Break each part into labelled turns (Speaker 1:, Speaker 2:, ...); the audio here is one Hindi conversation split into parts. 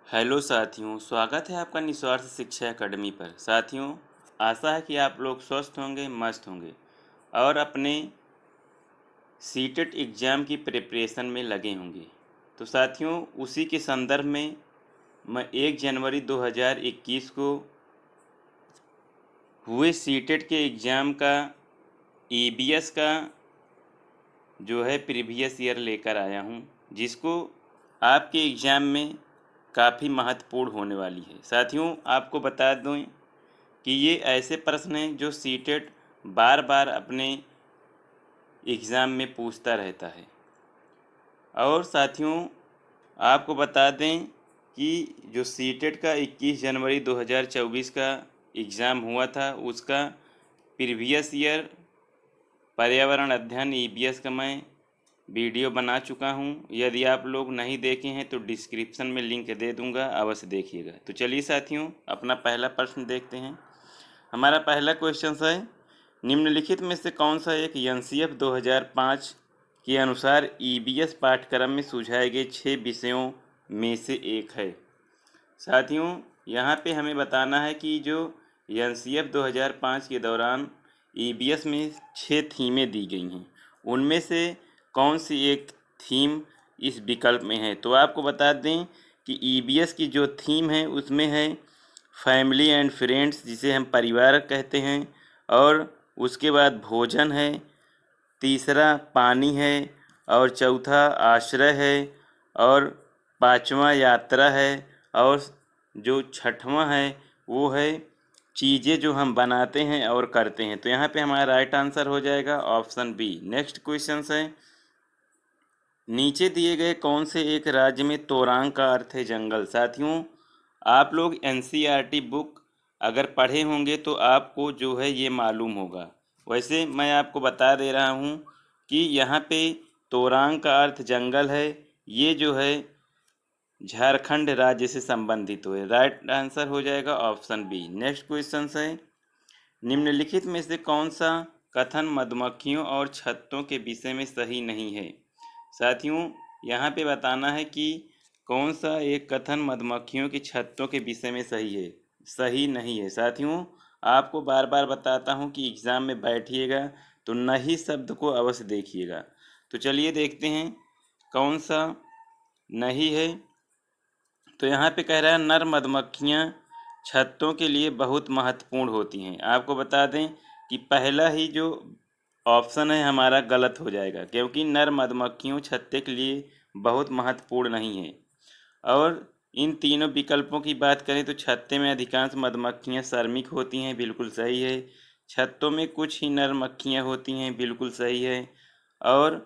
Speaker 1: हेलो साथियों, स्वागत है आपका निस्वार्थ शिक्षा एकेडमी पर। साथियों, आशा है कि आप लोग स्वस्थ होंगे, मस्त होंगे और अपने सीटेट एग्ज़ाम की प्रिपरेशन में लगे होंगे। तो साथियों, उसी के संदर्भ में मैं 1 जनवरी 2021 को हुए सीटेट के एग्ज़ाम का ईबीएस का जो है प्रीवियस ईयर लेकर आया हूँ, जिसको आपके एग्ज़ाम में काफ़ी महत्वपूर्ण होने वाली है। साथियों, आपको बता दूँ कि ये ऐसे प्रश्न हैं जो सीटेट बार बार अपने एग्ज़ाम में पूछता रहता है। और साथियों, आपको बता दें कि जो सीटेट का 21 जनवरी 2024 का एग्ज़ाम हुआ था, उसका प्रीवियस ईयर पर्यावरण अध्ययन ईबीएस का मैं वीडियो बना चुका हूं। यदि आप लोग नहीं देखे हैं तो डिस्क्रिप्शन में लिंक दे दूंगा, अवश्य देखिएगा। तो चलिए साथियों, अपना पहला प्रश्न देखते हैं। हमारा पहला क्वेश्चन है, निम्नलिखित में से कौन सा एक एनसीएफ 2005 के अनुसार ईबीएस पाठ्यक्रम में सुझाए गए 6 विषयों में से एक है। साथियों, यहाँ पे हमें बताना है कि जो एनसीएफ 2005 के दौरान ईबीएस में 6 थीमें दी गई हैं, उनमें से कौन सी एक थीम इस विकल्प में है। तो आपको बता दें कि ईबीएस की जो थीम है उसमें है फैमिली एंड फ्रेंड्स, जिसे हम परिवार कहते हैं, और उसके बाद भोजन है, तीसरा पानी है, और चौथा आश्रय है, और पांचवा यात्रा है, और जो छठवां है वो है चीज़ें जो हम बनाते हैं और करते हैं। तो यहाँ पे हमारा राइट आंसर हो जाएगा ऑप्शन बी। नेक्स्ट क्वेश्चन है, नीचे दिए गए कौन से एक राज्य में तोरांग का अर्थ है जंगल। साथियों, आप लोग एनसीईआरटी बुक अगर पढ़े होंगे तो आपको जो है ये मालूम होगा। वैसे मैं आपको बता दे रहा हूँ कि यहाँ पे तोरांग का अर्थ जंगल है। ये जो है झारखंड राज्य से संबंधित हुए। राइट आंसर हो जाएगा ऑप्शन बी। नेक्स्ट क्वेश्चन है, निम्नलिखित में से कौन सा कथन मधुमक्खियों और छत्तों के विषय में सही नहीं है। साथियों, यहाँ पे बताना है कि कौन सा एक कथन मधुमक्खियों की छत्तों के विषय में सही नहीं है। साथियों, आपको बार बार बताता हूँ कि एग्ज़ाम में बैठिएगा तो नहीं शब्द को अवश्य देखिएगा। तो चलिए देखते हैं कौन सा नहीं है। तो यहाँ पे कह रहा है नर मधुमक्खियाँ छत्तों के लिए बहुत महत्वपूर्ण होती हैं। आपको बता दें कि पहला ही जो ऑप्शन है हमारा गलत हो जाएगा, क्योंकि नर मधुमक्खियों छत्ते के लिए बहुत महत्वपूर्ण नहीं है। और इन तीनों विकल्पों की बात करें तो छत्ते में अधिकांश मधुमक्खियाँ श्रमिक होती हैं, बिल्कुल सही है। छत्तों में कुछ ही नर मक्खियाँ होती हैं, बिल्कुल सही है। और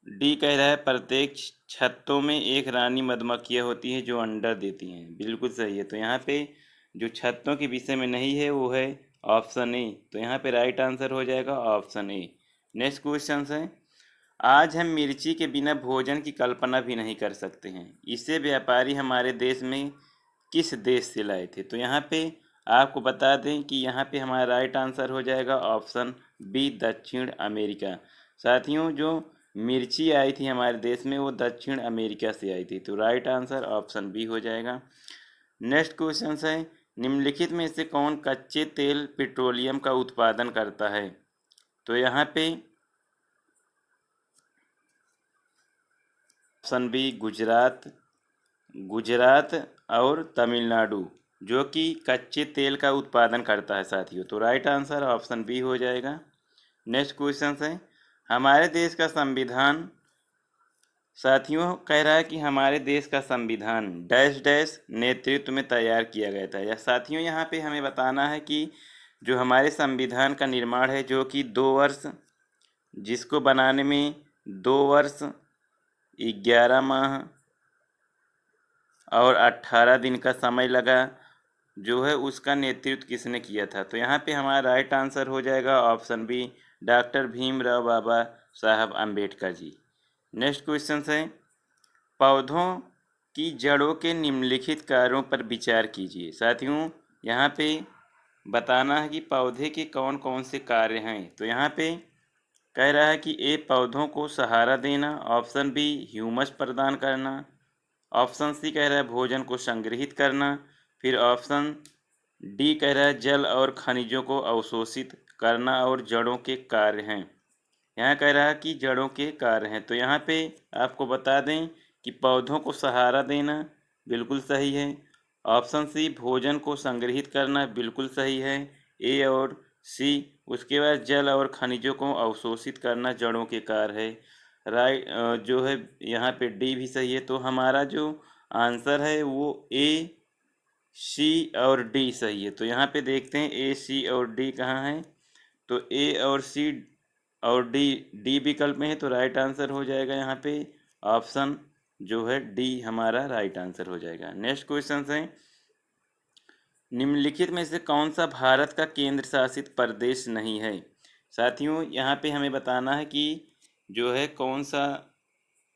Speaker 1: डी कह रहा है प्रत्येक छत्तों में एक रानी मधुमक्खियाँ होती हैं जो अंडा देती हैं, बिल्कुल सही है। तो यहाँ पे जो छत्तों के विषय में नहीं है वो है ऑप्शन ए। तो यहाँ पे राइट आंसर हो जाएगा ऑप्शन ए। नेक्स्ट क्वेश्चन है, आज हम मिर्ची के बिना भोजन की कल्पना भी नहीं कर सकते हैं। इसे व्यापारी हमारे देश में किस देश से लाए थे। तो यहाँ पे आपको बता दें कि यहाँ पे हमारा राइट आंसर हो जाएगा ऑप्शन बी, दक्षिण अमेरिका। साथियों, जो मिर्ची आई थी हमारे देश में वो दक्षिण अमेरिका से आई थी। तो राइट आंसर ऑप्शन बी हो जाएगा। नेक्स्ट क्वेश्चन है, निम्नलिखित में से कौन कच्चे तेल पेट्रोलियम का उत्पादन करता है। तो यहाँ पे ऑप्शन बी गुजरात और तमिलनाडु जो कि कच्चे तेल का उत्पादन करता है साथियों। तो राइट आंसर ऑप्शन बी हो जाएगा। नेक्स्ट क्वेश्चन है, हमारे देश का संविधान, साथियों कह रहा है कि हमारे देश का संविधान डैश डैश नेतृत्व में तैयार किया गया था। या साथियों, यहाँ पे हमें बताना है कि जो हमारे संविधान का निर्माण है जो कि 2 वर्ष, जिसको बनाने में 2 वर्ष 11 माह और 18 दिन का समय लगा, जो है उसका नेतृत्व किसने किया था। तो यहाँ पे हमारा राइट आंसर हो जाएगा ऑप्शन बी, डॉक्टर भीमराव बाबा साहब अम्बेडकर जी। नेक्स्ट क्वेश्चन है, पौधों की जड़ों के निम्नलिखित कार्यों पर विचार कीजिए। साथियों, यहाँ पे बताना है कि पौधे के कौन कौन से कार्य हैं। तो यहाँ पे कह रहा है कि ए पौधों को सहारा देना, ऑप्शन बी ह्यूमस प्रदान करना, ऑप्शन सी कह रहा है भोजन को संग्रहित करना। फिर ऑप्शन डी कह रहा है जल और खनिजों को अवशोषित करना और जड़ों के कार्य हैं। यहाँ कह रहा है कि जड़ों के कार्य हैं, तो यहाँ पे आपको बता दें कि पौधों को सहारा देना बिल्कुल सही है। ऑप्शन सी भोजन को संग्रहित करना बिल्कुल सही है, ए और सी। उसके बाद जल और खनिजों को अवशोषित करना जड़ों के कार्य है। राइट जो है यहाँ पे डी भी सही है। तो हमारा जो आंसर है वो ए, सी और डी सही है। तो यहाँ पे देखते हैं ए, सी और डी कहाँ है। तो ए और सी और डी, डी विकल्प में है, तो राइट आंसर हो जाएगा यहाँ पे ऑप्शन जो है डी हमारा राइट आंसर हो जाएगा। नेक्स्ट क्वेश्चन है निम्नलिखित में से कौन सा भारत का केंद्र शासित प्रदेश नहीं है। साथियों यहाँ पे हमें बताना है कि जो है कौन सा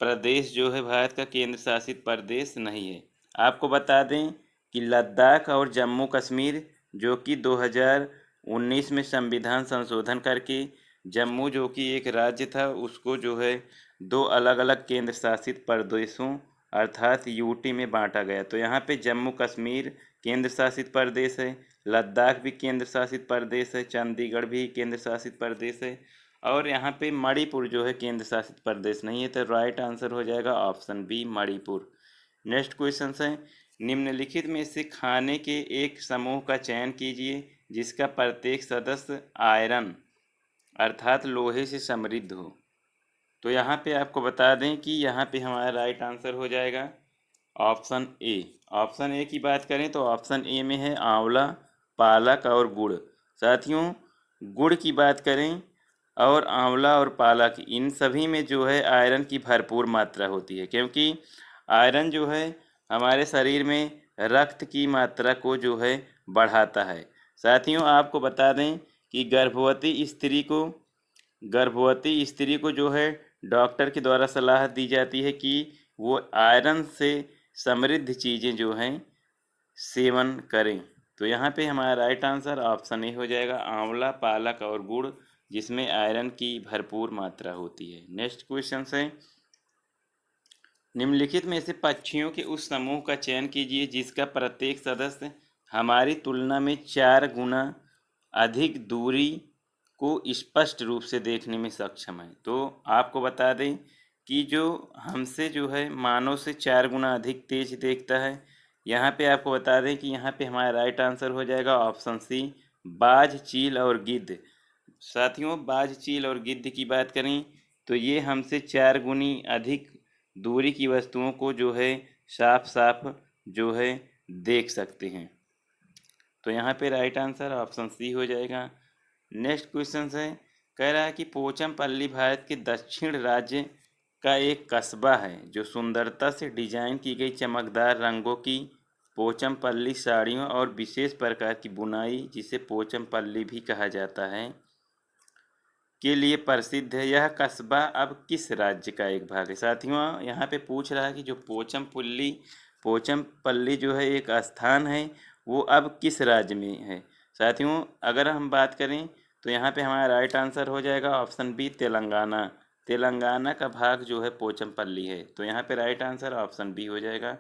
Speaker 1: प्रदेश जो है भारत का केंद्र शासित प्रदेश नहीं है। आपको बता दें कि लद्दाख और जम्मू कश्मीर जो कि 2019 में संविधान संशोधन करके जम्मू जो कि एक राज्य था उसको जो है दो अलग अलग केंद्र शासित प्रदेशों अर्थात यूटी में बांटा गया। तो यहाँ पे जम्मू कश्मीर केंद्र शासित प्रदेश है, लद्दाख भी केंद्र शासित प्रदेश है, चंडीगढ़ भी केंद्र शासित प्रदेश है और यहाँ पे मणिपुर जो है केंद्र शासित प्रदेश नहीं है। तो राइट आंसर हो जाएगा option B Manipur. Next question है निम्नलिखित में से खाने के एक समूह का चयन कीजिए जिसका प्रत्येक सदस्य आयरन अर्थात लोहे से समृद्ध हो। तो यहाँ पे आपको बता दें कि यहाँ पे हमारा राइट आंसर हो जाएगा ऑप्शन ए। ऑप्शन ए की बात करें तो ऑप्शन ए में है आंवला, पालक और गुड़। साथियों गुड़ की बात करें और आंवला और पालक इन सभी में जो है आयरन की भरपूर मात्रा होती है, क्योंकि आयरन जो है हमारे शरीर में रक्त की मात्रा को जो है बढ़ाता है। साथियों आपको बता दें कि गर्भवती स्त्री को जो है डॉक्टर के द्वारा सलाह दी जाती है कि वो आयरन से समृद्ध चीज़ें जो हैं सेवन करें। तो यहाँ पे हमारा राइट आंसर ऑप्शन ए हो जाएगा आंवला, पालक और गुड़ जिसमें आयरन की भरपूर मात्रा होती है। नेक्स्ट क्वेश्चन है निम्नलिखित में से पक्षियों के उस समूह का चयन कीजिए जिसका प्रत्येक सदस्य हमारी तुलना में 4 गुना अधिक दूरी को स्पष्ट रूप से देखने में सक्षम है। तो आपको बता दें कि जो हमसे जो है मानव से 4 गुना अधिक तेज देखता है। यहाँ पे आपको बता दें कि यहाँ पे हमारा राइट आंसर हो जाएगा ऑप्शन सी बाज, चील और गिद्ध। साथियों बाज, चील और गिद्ध की बात करें तो ये हमसे 4 गुनी अधिक दूरी की वस्तुओं को जो है साफ साफ जो है देख सकते हैं। तो यहाँ पे राइट आंसर ऑप्शन सी हो जाएगा। नेक्स्ट क्वेश्चन है कह रहा है कि पोचमपल्ली भारत के दक्षिण राज्य का एक कस्बा है जो सुंदरता से डिजाइन की गई चमकदार रंगों की पोचमपल्ली साड़ियों और विशेष प्रकार की बुनाई जिसे पोचमपल्ली भी कहा जाता है के लिए प्रसिद्ध है। यह कस्बा अब किस राज्य का एक भाग है। साथियों यहाँ पे पूछ रहा है कि जो पोचमपल्ली जो है एक स्थान है वो अब किस राज्य में है। साथियों अगर हम बात करें तो यहाँ पे हमारा राइट आंसर हो जाएगा ऑप्शन बी तेलंगाना। तेलंगाना का भाग जो है पोचमपल्ली है। तो यहाँ पे राइट आंसर ऑप्शन बी हो जाएगा।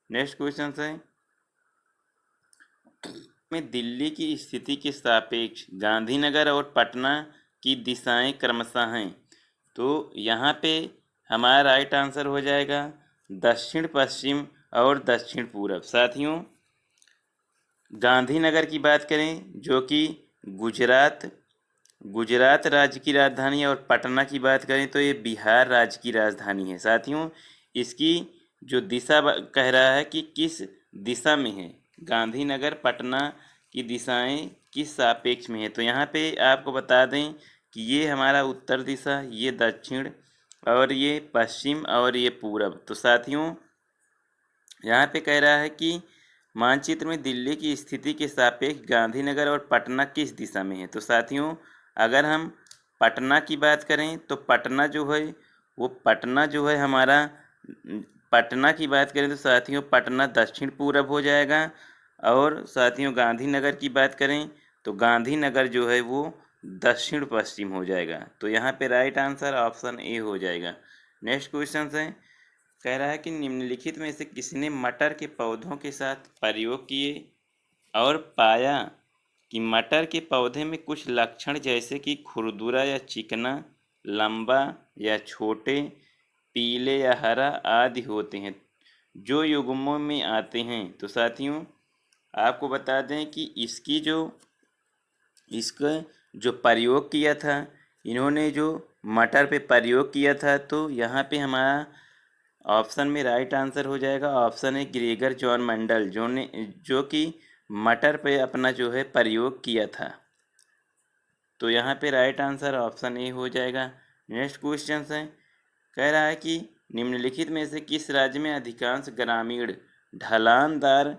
Speaker 1: नेक्स्ट क्वेश्चन है में दिल्ली की स्थिति के सापेक्ष गांधीनगर और पटना की दिशाएं क्रमशः हैं। तो यहाँ पे हमारा राइट आंसर हो जाएगा दक्षिण पश्चिम और दक्षिण पूरब। साथियों गांधीनगर की बात करें जो कि गुजरात राज्य की राजधानी है और पटना की बात करें तो ये बिहार राज्य की राजधानी है। साथियों इसकी जो दिशा कह रहा है कि किस दिशा में है, गांधीनगर पटना की दिशाएं किस सापेक्ष में है। तो यहाँ पे आपको बता दें कि ये हमारा उत्तर दिशा, ये दक्षिण और ये पश्चिम और ये पूरब। तो साथियों यहाँ पे कह रहा है कि मानचित्र में दिल्ली की स्थिति के सापेक्ष गांधीनगर और पटना किस दिशा में है। तो साथियों अगर हम पटना की बात करें तो पटना जो है हमारा पटना की बात करें तो साथियों पटना दक्षिण पूरब हो जाएगा। और साथियों गांधीनगर की बात करें तो गांधीनगर जो है वो दक्षिण पश्चिम हो जाएगा। तो यहाँ पे राइट आंसर ऑप्शन ए हो जाएगा। नेक्स्ट क्वेश्चन है कह रहा है कि निम्नलिखित में से किसने मटर के पौधों के साथ प्रयोग किए और पाया कि मटर के पौधे में कुछ लक्षण जैसे कि खुरदुरा या चिकना, लंबा या छोटे, पीले या हरा आदि होते हैं जो युग्मों में आते हैं। तो साथियों आपको बता दें कि इसका जो प्रयोग किया था, इन्होंने जो मटर पे प्रयोग किया था, तो यहाँ पे हमारा ऑप्शन में राइट आंसर हो जाएगा ऑप्शन है ग्रेगर जॉन मंडल, जो कि मटर पे अपना जो है प्रयोग किया था। तो यहाँ पे राइट आंसर ऑप्शन ए हो जाएगा। नेक्स्ट क्वेश्चन है, कह रहा है कि निम्नलिखित में से किस राज्य में अधिकांश ग्रामीण ढलानदार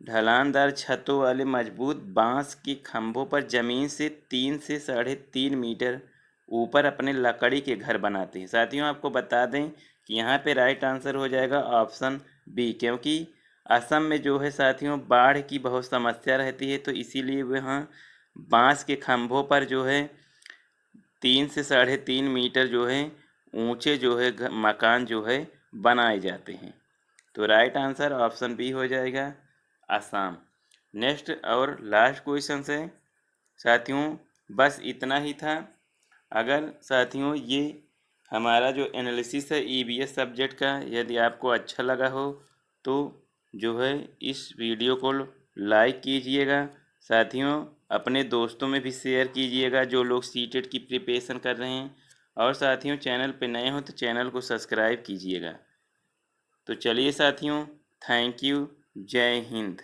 Speaker 1: ढलानदार छतों वाले मजबूत बांस के खंभों पर जमीन से 3 से 3.5 मीटर ऊपर अपने लकड़ी के घर बनाते हैं। साथियों आपको बता दें कि यहाँ पे राइट आंसर हो जाएगा ऑप्शन बी, क्योंकि असम में जो है साथियों बाढ़ की बहुत समस्या रहती है, तो इसीलिए वहाँ बांस के खंभों पर जो है 3 से 3.5 मीटर जो है ऊंचे जो है मकान जो है बनाए जाते हैं। तो राइट आंसर ऑप्शन बी हो जाएगा असम। नेक्स्ट और लास्ट क्वेश्चन है साथियों, बस इतना ही था। अगर साथियों ये हमारा जो एनालिसिस है ईवीएस सब्जेक्ट का यदि आपको अच्छा लगा हो तो जो है इस वीडियो को लाइक कीजिएगा। साथियों अपने दोस्तों में भी शेयर कीजिएगा जो लोग सीटेट की प्रिपरेशन कर रहे हैं, और साथियों चैनल पे नए हो तो चैनल को सब्सक्राइब कीजिएगा। तो चलिए साथियों, थैंक यू, जय हिंद।